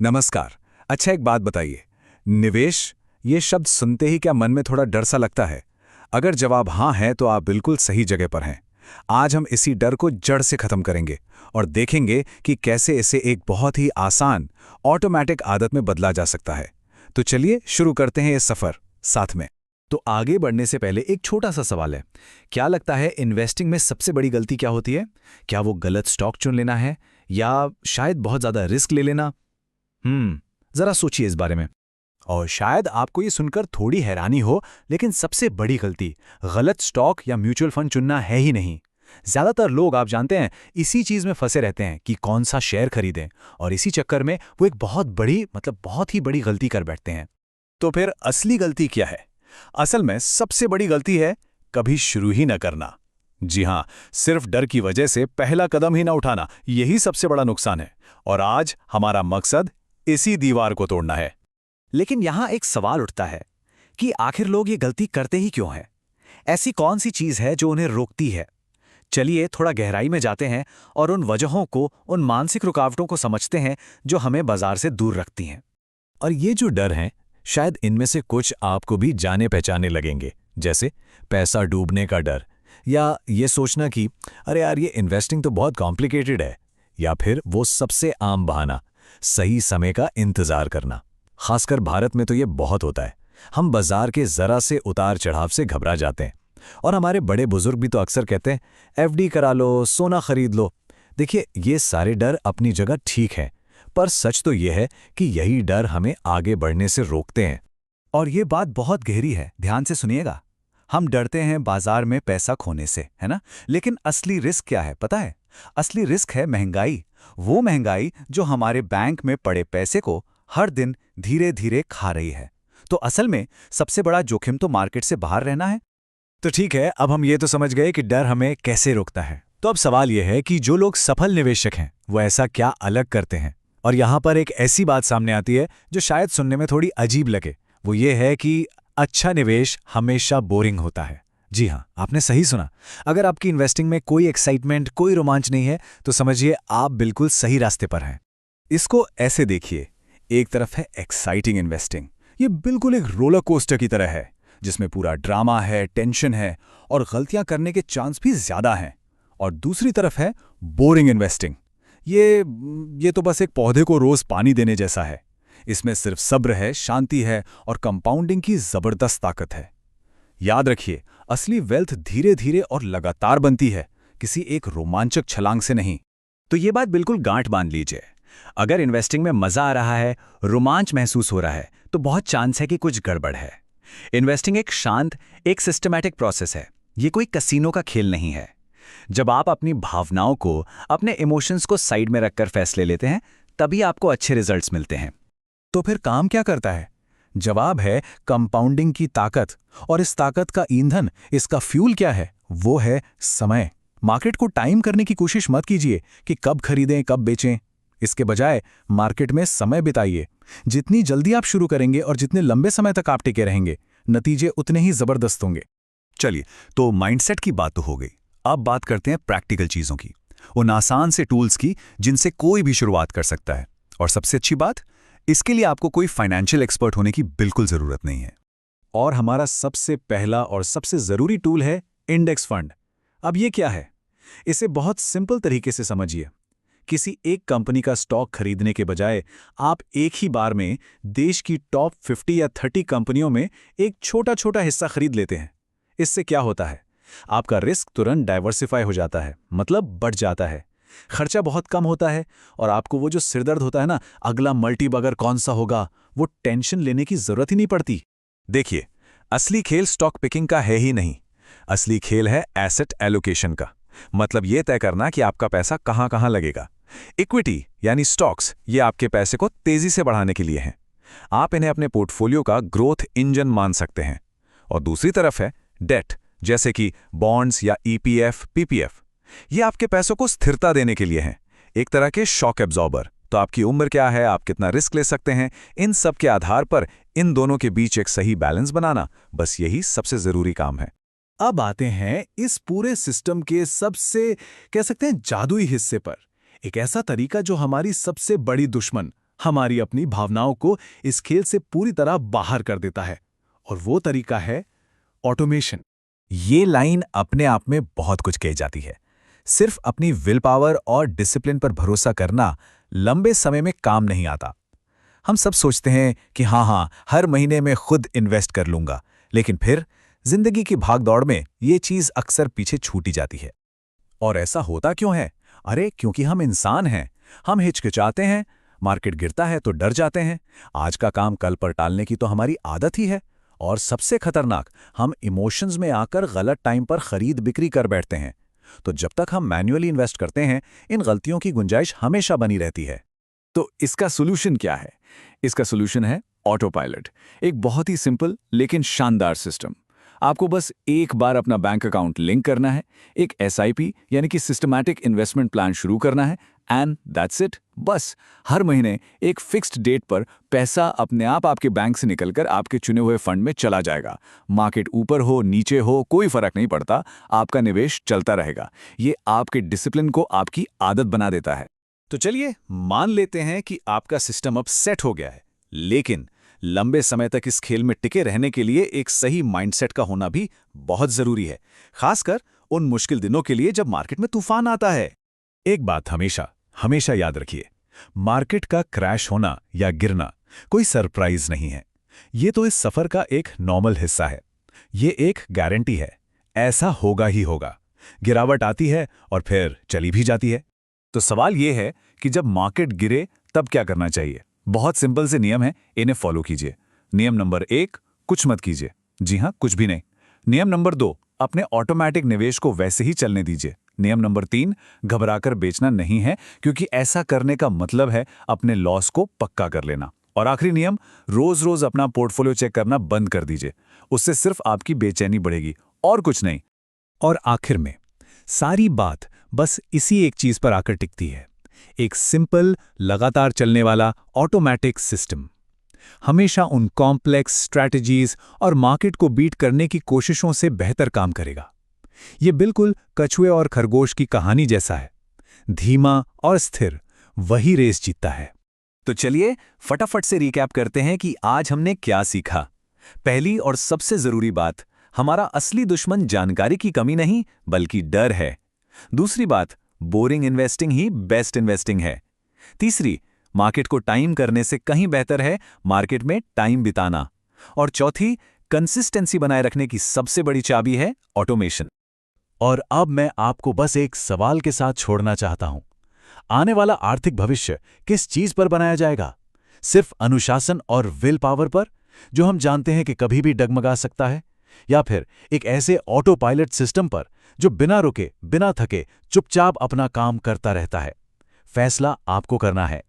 नमस्कार। अच्छा, एक बात बताइए, निवेश ये शब्द सुनते ही क्या मन में थोड़ा डर सा लगता है? अगर जवाब हाँ है तो आप बिल्कुल सही जगह पर हैं। आज हम इसी डर को जड़ से खत्म करेंगे और देखेंगे कि कैसे इसे एक बहुत ही आसान ऑटोमेटिक आदत में बदला जा सकता है। तो चलिए शुरू करते हैं ये सफर साथ में। तो आगे बढ़ने से पहले एक छोटा सा सवाल है। क्या लगता है इन्वेस्टिंग में सबसे बड़ी गलती क्या होती है? क्या वो गलत स्टॉक चुन लेना है या शायद बहुत ज्यादा रिस्क ले लेना? जरा सोचिए इस बारे में। और शायद आपको ये सुनकर थोड़ी हैरानी हो, लेकिन सबसे बड़ी गलती गलत स्टॉक या म्यूचुअल फंड चुनना है ही नहीं। ज्यादातर लोग, आप जानते हैं, इसी चीज में फंसे रहते हैं कि कौन सा शेयर खरीदें, और इसी चक्कर में वो एक बहुत ही बड़ी गलती कर बैठते हैं। तो फिर असली गलती क्या है? असल में सबसे बड़ी गलती है कभी शुरू ही न करना। जी हां, सिर्फ डर की वजह से पहला कदम ही न उठाना, यही सबसे बड़ा नुकसान है। और आज हमारा मकसद इसी दीवार को तोड़ना है। लेकिन यहां एक सवाल उठता है कि आखिर लोग ये गलती करते ही क्यों हैं? ऐसी कौन सी चीज है जो उन्हें रोकती है? चलिए थोड़ा गहराई में जाते हैं और उन वजहों को, उन मानसिक रुकावटों को समझते हैं जो हमें बाजार से दूर रखती हैं। और ये जो डर हैं, शायद इनमें से कुछ आपको भी जाने पहचाने लगेंगे, जैसे पैसा डूबने का डर, या ये सोचना कि अरे यार, ये इन्वेस्टिंग तो बहुत कॉम्प्लिकेटेड है, या फिर वो सबसे आम बहाना, सही समय का इंतजार करना। खासकर भारत में तो ये बहुत होता है। हम बाजार के जरा से उतार चढ़ाव से घबरा जाते हैं, और हमारे बड़े बुजुर्ग भी तो अक्सर कहते हैं, एफडी करा लो, सोना खरीद लो। देखिए, ये सारे डर अपनी जगह ठीक हैं, पर सच तो ये है कि यही डर हमें आगे बढ़ने से रोकते हैं। और ये बात बहुत गहरी है, ध्यान से सुनिएगा। हम डरते हैं बाजार में पैसा खोने से, है ना? लेकिन असली रिस्क क्या है पता है? असली रिस्क है महंगाई। वो महंगाई जो हमारे बैंक में पड़े पैसे को हर दिन धीरे धीरे खा रही है। तो असल में सबसे बड़ा जोखिम तो मार्केट से बाहर रहना है। तो ठीक है, अब हम ये तो समझ गए कि डर हमें कैसे रोकता है। तो अब सवाल यह है कि जो लोग सफल निवेशक हैं, वो ऐसा क्या अलग करते हैं? और यहां पर एक ऐसी बात सामने आती है जो शायद सुनने में थोड़ी अजीब लगे। वो ये है कि अच्छा निवेश हमेशा बोरिंग होता है। जी हां, आपने सही सुना। अगर आपकी इन्वेस्टिंग में कोई एक्साइटमेंट, कोई रोमांच नहीं है, तो समझिए आप बिल्कुल सही रास्ते पर हैं। इसको ऐसे देखिए, एक तरफ है एक्साइटिंग इन्वेस्टिंग। ये बिल्कुल एक रोलर कोस्टर की तरह है, जिसमें पूरा ड्रामा है, टेंशन है और गलतियां करने के चांस भी ज्यादा हैं। और दूसरी तरफ है बोरिंग इन्वेस्टिंग। ये तो बस एक पौधे को रोज पानी देने जैसा है। इसमें सिर्फ सब्र है, शांति है और कंपाउंडिंग की जबरदस्त ताकत है। याद रखिए, असली वेल्थ धीरे धीरे और लगातार बनती है, किसी एक रोमांचक छलांग से नहीं। तो ये बात बिल्कुल गांठ बांध लीजिए। अगर इन्वेस्टिंग में मजा आ रहा है, रोमांच महसूस हो रहा है, तो बहुत चांस है कि कुछ गड़बड़ है। इन्वेस्टिंग एक शांत, एक सिस्टमैटिक प्रोसेस है। ये कोई कसीनो का खेल नहीं है। जब आप अपनी भावनाओं को, अपने इमोशंस को साइड में रखकर फैसले लेते हैं, तभी आपको अच्छे रिजल्ट्स मिलते हैं। तो फिर काम क्या करता है? जवाब है कंपाउंडिंग की ताकत। और इस ताकत का ईंधन, इसका फ्यूल क्या है? वो है समय। मार्केट को टाइम करने की कोशिश मत कीजिए कि कब खरीदें, कब बेचें। इसके बजाय मार्केट में समय बिताइए। जितनी जल्दी आप शुरू करेंगे और जितने लंबे समय तक आप टिके रहेंगे, नतीजे उतने ही जबरदस्त होंगे। चलिए, तो माइंडसेट की बात तो हो गई। अब बात करते हैं प्रैक्टिकल चीजों की, उन आसान से टूल्स की जिनसे कोई भी शुरुआत कर सकता है। और सबसे अच्छी बात, इसके लिए आपको कोई फाइनेंशियल एक्सपर्ट होने की बिल्कुल जरूरत नहीं है। और हमारा सबसे पहला और सबसे जरूरी टूल है इंडेक्स फंड। अब ये क्या है? इसे बहुत सिंपल तरीके से समझिए। किसी एक कंपनी का स्टॉक खरीदने के बजाय आप एक ही बार में देश की टॉप 50 या 30 कंपनियों में एक छोटा छोटा हिस्सा खरीद लेते हैं। इससे क्या होता है? आपका रिस्क तुरंत डाइवर्सिफाई हो जाता है, मतलब बढ़ जाता है। खर्चा बहुत कम होता है और आपको वो जो सिरदर्द होता है ना, अगला मल्टी बगर कौन सा होगा, वो टेंशन लेने की जरूरत ही नहीं पड़ती। देखिए, असली खेल स्टॉक पिकिंग का है ही नहीं। असली खेल है एसेट एलोकेशन का। मतलब ये तय करना कि आपका पैसा कहां कहां लगेगा। इक्विटी यानी स्टॉक्स, ये आपके पैसे को तेजी से बढ़ाने के लिए हैं। आप इन्हें अपने पोर्टफोलियो का ग्रोथ इंजन मान सकते हैं। और दूसरी तरफ है डेट, जैसे कि बॉन्ड्स या ईपीएफ, पीपीएफ। ये आपके पैसों को स्थिरता देने के लिए हैं, एक तरह के शॉक एब्जॉर्बर। तो आपकी उम्र क्या है, आप कितना रिस्क ले सकते हैं, इन सब के आधार पर इन दोनों के बीच एक सही बैलेंस बनाना, बस यही सबसे जरूरी काम है। अब आते हैं इस पूरे सिस्टम के सबसे, कह सकते हैं, जादुई हिस्से पर। एक ऐसा तरीका जो हमारी सबसे बड़ी दुश्मन, हमारी अपनी भावनाओं को इस खेल से पूरी तरह बाहर कर देता है। और वो तरीका है ऑटोमेशन। ये लाइन अपने आप में बहुत कुछ कह जाती है। सिर्फ अपनी विल पावर और डिसिप्लिन पर भरोसा करना लंबे समय में काम नहीं आता। हम सब सोचते हैं कि हाँ, हर महीने में खुद इन्वेस्ट कर लूंगा, लेकिन फिर जिंदगी की भागदौड़ में ये चीज अक्सर पीछे छूटी जाती है। और ऐसा होता क्यों है? अरे क्योंकि हम इंसान हैं। हम हिचकिचाते हैं, मार्केट गिरता है तो डर जाते हैं, आज का काम कल पर टालने की तो हमारी आदत ही है। और सबसे खतरनाक, हम इमोशंस में आकर गलत टाइम पर खरीद बिक्री कर बैठते हैं। तो जब तक हम मैन्युअली इन्वेस्ट करते हैं, इन गलतियों की गुंजाइश हमेशा बनी रहती है। तो इसका सोल्यूशन क्या है? इसका सोल्यूशन है ऑटो पायलट। एक बहुत ही सिंपल लेकिन शानदार सिस्टम। आपको बस एक बार अपना बैंक अकाउंट लिंक करना है, एक SIP यानी कि सिस्टमैटिक इन्वेस्टमेंट प्लान शुरू करना है, एंड दैट्स इट। बस हर महीने एक फिक्स्ड डेट पर पैसा अपने आप आपके बैंक से निकलकर आपके चुने हुए फंड में चला जाएगा। मार्केट ऊपर हो नीचे हो कोई फर्क नहीं पड़ता, आपका निवेश चलता रहेगा। ये आपके डिसिप्लिन को आपकी आदत बना देता है। तो चलिए मान लेते हैं कि आपका सिस्टम अब सेट हो गया है, लेकिन लंबे समय तक इस खेल में टिके रहने के लिए एक सही माइंडसेट का होना भी बहुत जरूरी है, खासकर उन मुश्किल दिनों के लिए जब मार्केट में तूफान आता है। एक बात हमेशा याद रखिए, मार्केट का क्रैश होना या गिरना कोई सरप्राइज नहीं है। ये तो इस सफर का एक नॉर्मल हिस्सा है। ये एक गारंटी है, ऐसा होगा ही होगा। गिरावट आती है और फिर चली भी जाती है। तो सवाल ये है कि जब मार्केट गिरे तब क्या करना चाहिए? बहुत सिंपल से नियम है, इन्हें फॉलो कीजिए। नियम नंबर 1, कुछ मत कीजिए। जी हाँ, कुछ भी नहीं। नियम नंबर 2, अपने ऑटोमेटिक निवेश को वैसे ही चलने दीजिए। नियम नंबर 3, घबराकर बेचना नहीं है, क्योंकि ऐसा करने का मतलब है अपने लॉस को पक्का कर लेना। और आखिरी नियम, रोज अपना पोर्टफोलियो चेक करना बंद कर दीजिए। उससे सिर्फ आपकी बेचैनी बढ़ेगी और कुछ नहीं। और आखिर में सारी बात बस इसी एक चीज पर आकर टिकती है, एक सिंपल, लगातार चलने वाला ऑटोमेटिक सिस्टम। हमेशा उन कॉम्प्लेक्स स्ट्रैटेजीज और मार्केट को बीट करने की कोशिशों से बेहतर काम करेगा। ये बिल्कुल कछुए और खरगोश की कहानी जैसा है, धीमा और स्थिर, वही रेस जीतता है। तो चलिए फटाफट से रिकैप करते हैं कि आज हमने क्या सीखा। पहली और सबसे जरूरी बात, हमारा असली दुश्मन जानकारी की कमी नहीं बल्कि डर है। दूसरी बात, बोरिंग इन्वेस्टिंग ही बेस्ट इन्वेस्टिंग है। तीसरी, मार्केट को टाइम करने से कहीं बेहतर है मार्केट में टाइम बिताना। और चौथी, कंसिस्टेंसी बनाए रखने की सबसे बड़ी चाबी है ऑटोमेशन। और अब मैं आपको बस एक सवाल के साथ छोड़ना चाहता हूं। आने वाला आर्थिक भविष्य किस चीज पर बनाया जाएगा? सिर्फ अनुशासन और विल पावर पर, जो हम जानते हैं कि कभी भी डगमगा सकता है? या फिर एक ऐसे ऑटो पायलट सिस्टम पर जो बिना रुके, बिना थके, चुपचाप अपना काम करता रहता है? फैसला आपको करना है।